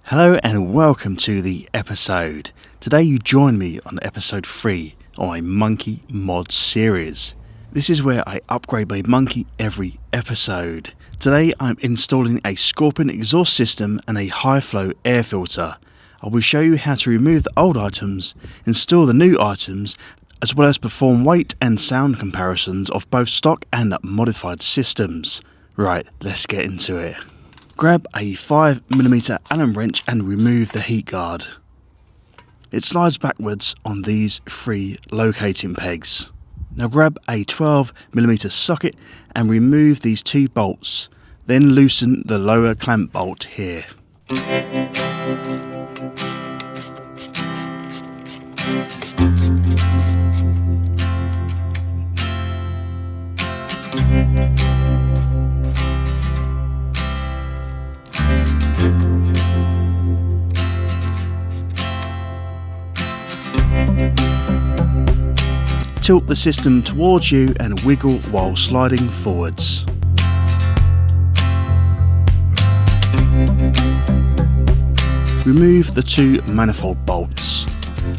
Hello and welcome to the episode. Today you join me on episode 3 of my Monkey Mod series. This is where I upgrade my monkey every episode. Today I'm installing a Scorpion exhaust system and a high flow air filter. I will show you how to remove the old items, install the new items, as well as perform weight and sound comparisons of both stock and modified systems. Right, let's get into it. Grab a 5mm Allen wrench and remove the heat guard. It slides backwards on these 3 locating pegs. Now grab a 12mm socket and remove these 2 bolts, then loosen the lower clamp bolt here. Tilt the system towards you and wiggle while sliding forwards. Remove the 2 manifold bolts.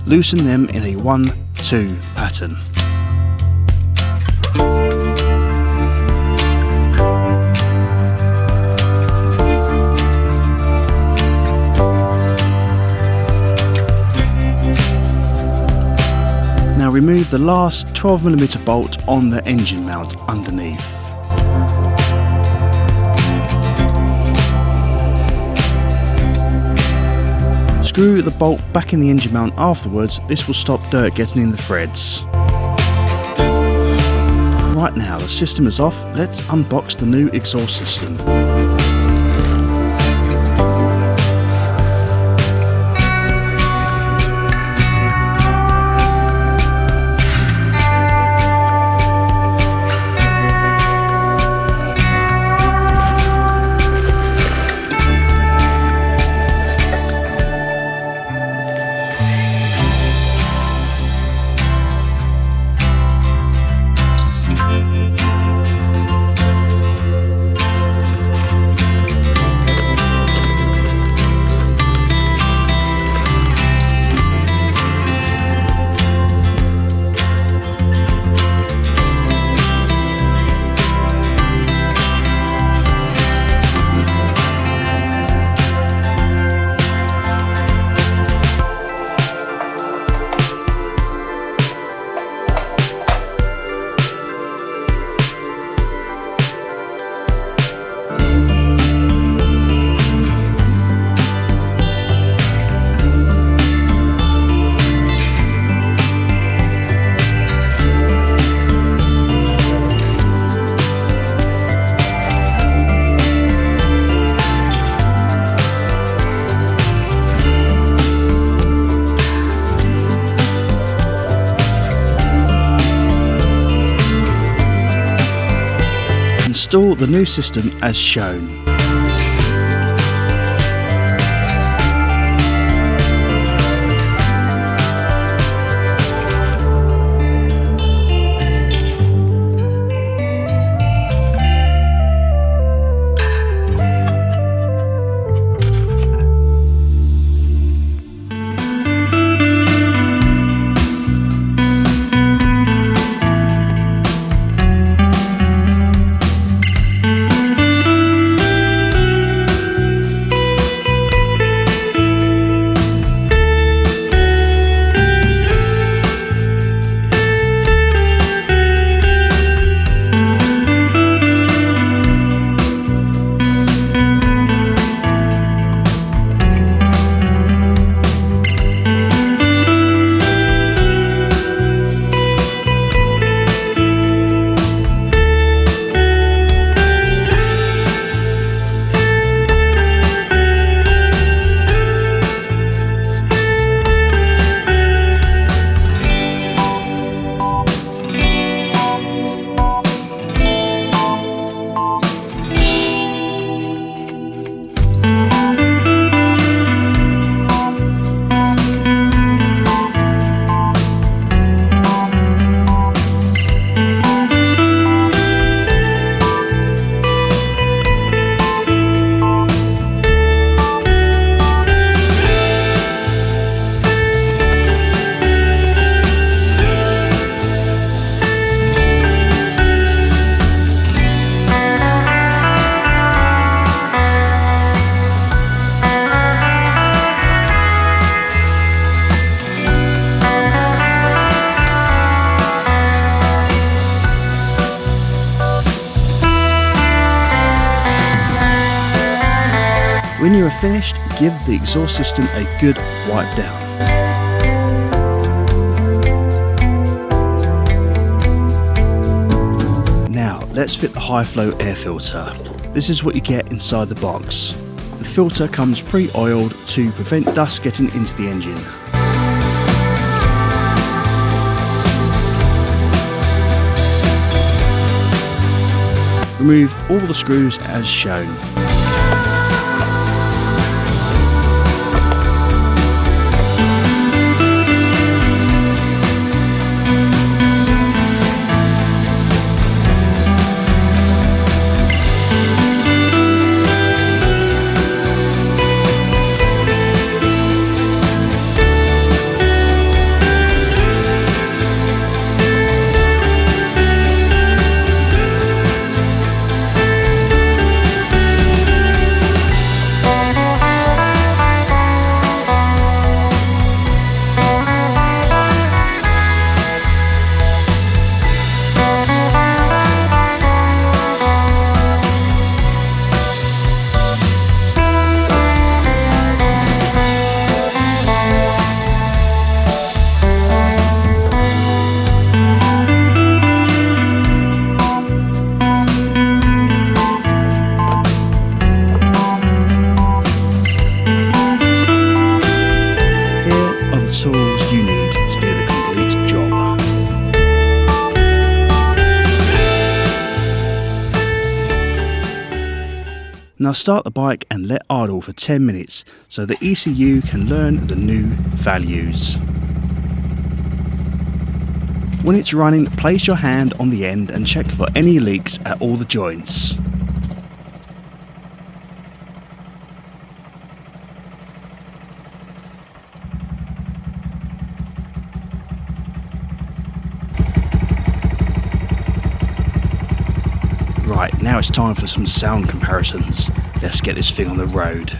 Loosen them in a 1-2 pattern. Now remove the last 12mm bolt on the engine mount underneath. Screw the bolt back in the engine mount afterwards. This will stop dirt getting in the threads. Right now the system is off, let's unbox the new exhaust system. Install the new system as shown. When you are finished, give the exhaust system a good wipe down. Now let's fit the high flow air filter. This is what you get inside the box. The filter comes pre-oiled to prevent dust getting into the engine. Remove all the screws as shown. Tools you need to do the complete job. Now start the bike and let idle for 10 minutes so the ECU can learn the new values. When it's running, place your hand on the end and check for any leaks at all the joints. Right, now it's time for some sound comparisons. Let's get this thing on the road.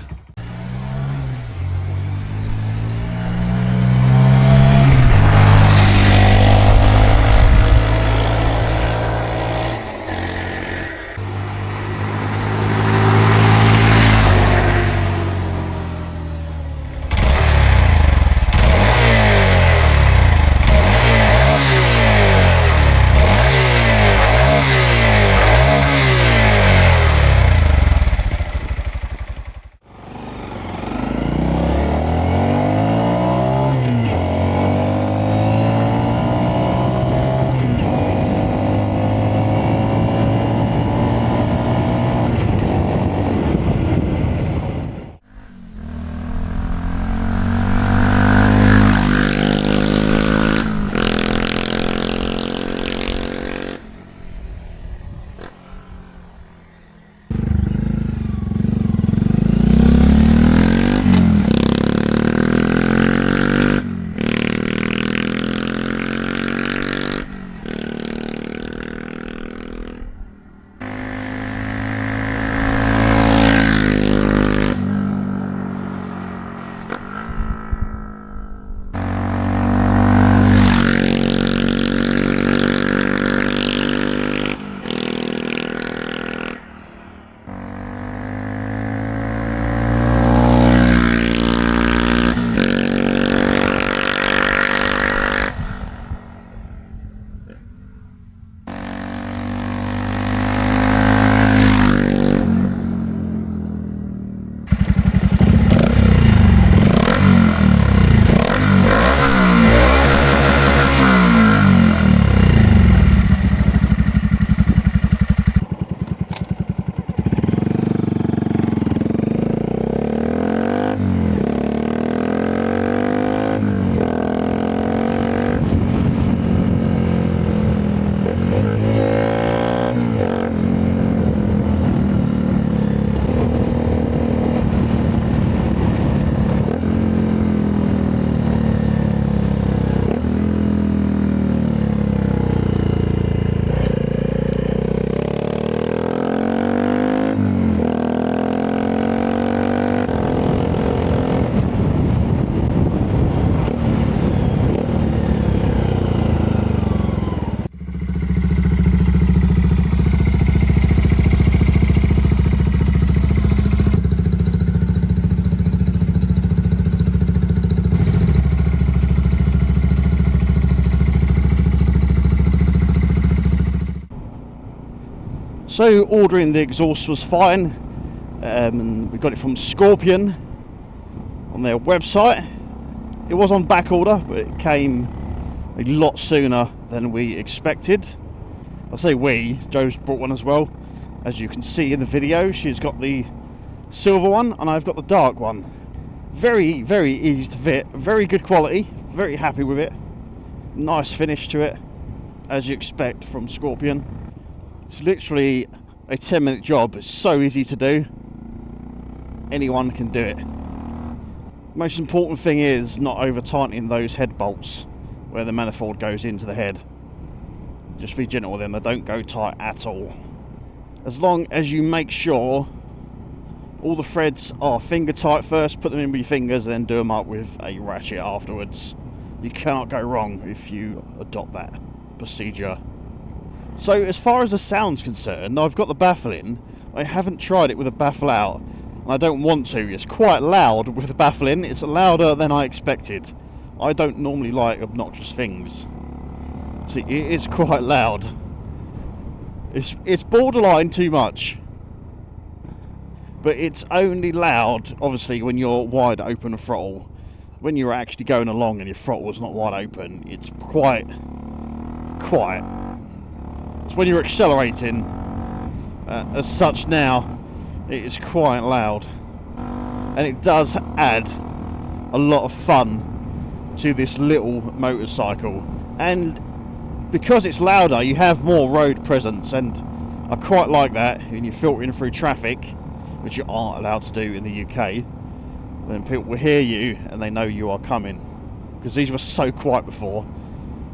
So ordering the exhaust was fine. We got it from Scorpion on their website. It was on back order, but it came a lot sooner than we expected. I say we, Joe's brought one as well. As you can see in the video, she's got the silver one and I've got the dark one. Very, very easy to fit, very good quality, very happy with it. Nice finish to it, as you expect from Scorpion. It's literally a 10-minute job. It's so easy to do. Anyone can do it. Most important thing is not over tightening those head bolts where the manifold goes into the head. Just be gentle with them, they don't go tight at all. As long as you make sure all the threads are finger tight first, put them in with your fingers, then do them up with a ratchet afterwards. You cannot go wrong if you adopt that procedure. So as far as the sound's concerned, I've got the baffle in. I haven't tried it with a baffle out, and I don't want to. It's quite loud with the baffle in. It's louder than I expected. I don't normally like obnoxious things. See, it is quite loud. It's borderline too much. But it's only loud, obviously, when you're wide open throttle. When you're actually going along and your throttle is not wide open, it's quite quiet. It's when you're accelerating, as such now, it is quite loud. And it does add a lot of fun to this little motorcycle. And because it's louder, you have more road presence, and I quite like that. When you're filtering through traffic, which you aren't allowed to do in the UK, then people will hear you and they know you are coming. Because these were so quiet before.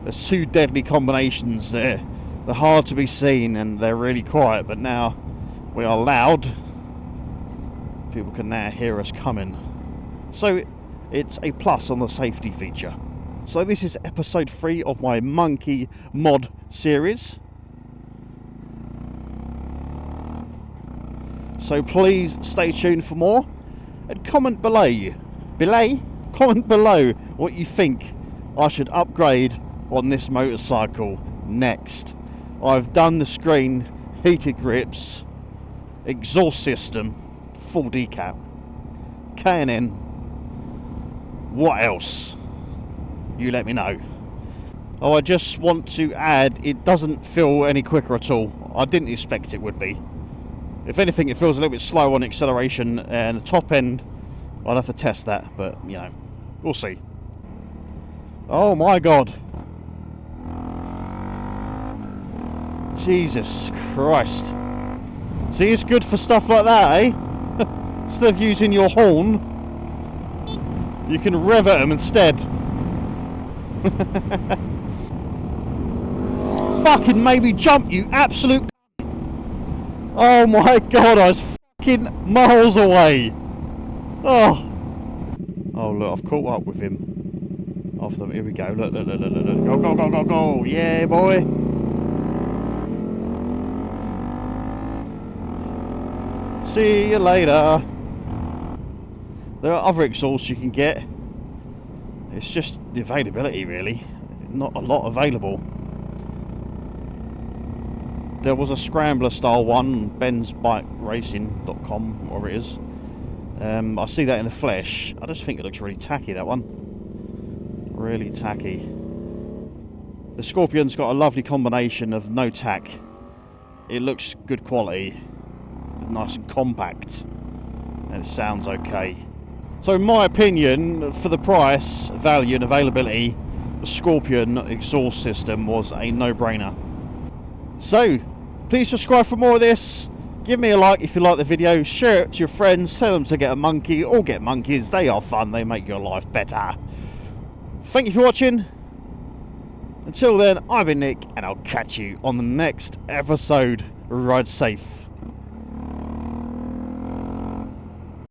There's two deadly combinations there. They're hard to be seen and they're really quiet, but now we are loud. People can now hear us coming. So it's a plus on the safety feature. So this is episode 3 of my Monkey mod series. So please stay tuned for more and comment below what you think I should upgrade on this motorcycle next. I've done the screen, heated grips, exhaust system, full decap, K&N. What else? You let me know. Oh, I just want to add, it doesn't feel any quicker at all. I didn't expect it would be. If anything, it feels a little bit slow on acceleration, and the top end, I'll have to test that, but, you know, we'll see. Oh my god. Jesus Christ. See, it's good for stuff like that, eh? Instead of using your horn, you can rev at them instead. Fucking maybe jump, you absolute. Oh my god, I was fucking miles away. Oh look, I've caught up with him. Here we go. Look. Go. Yeah, boy. See you later. There are other exhausts you can get. It's just the availability, really. Not a lot available. There was a Scrambler style one, bensbikeracing.com, whatever it is. I see that in the flesh. I just think it looks really tacky, that one. Really tacky. The Scorpion's got a lovely combination of no tack. It looks good quality. Nice and compact. And it sounds okay. So in my opinion, for the price, value and availability, the Scorpion exhaust system was a no-brainer. So, please subscribe for more of this. Give me a like if you like the video. Share it to your friends. Tell them to get a monkey or get monkeys. They are fun. They make your life better. Thank you for watching. Until then, I've been Nick, and I'll catch you on the next episode. Ride safe.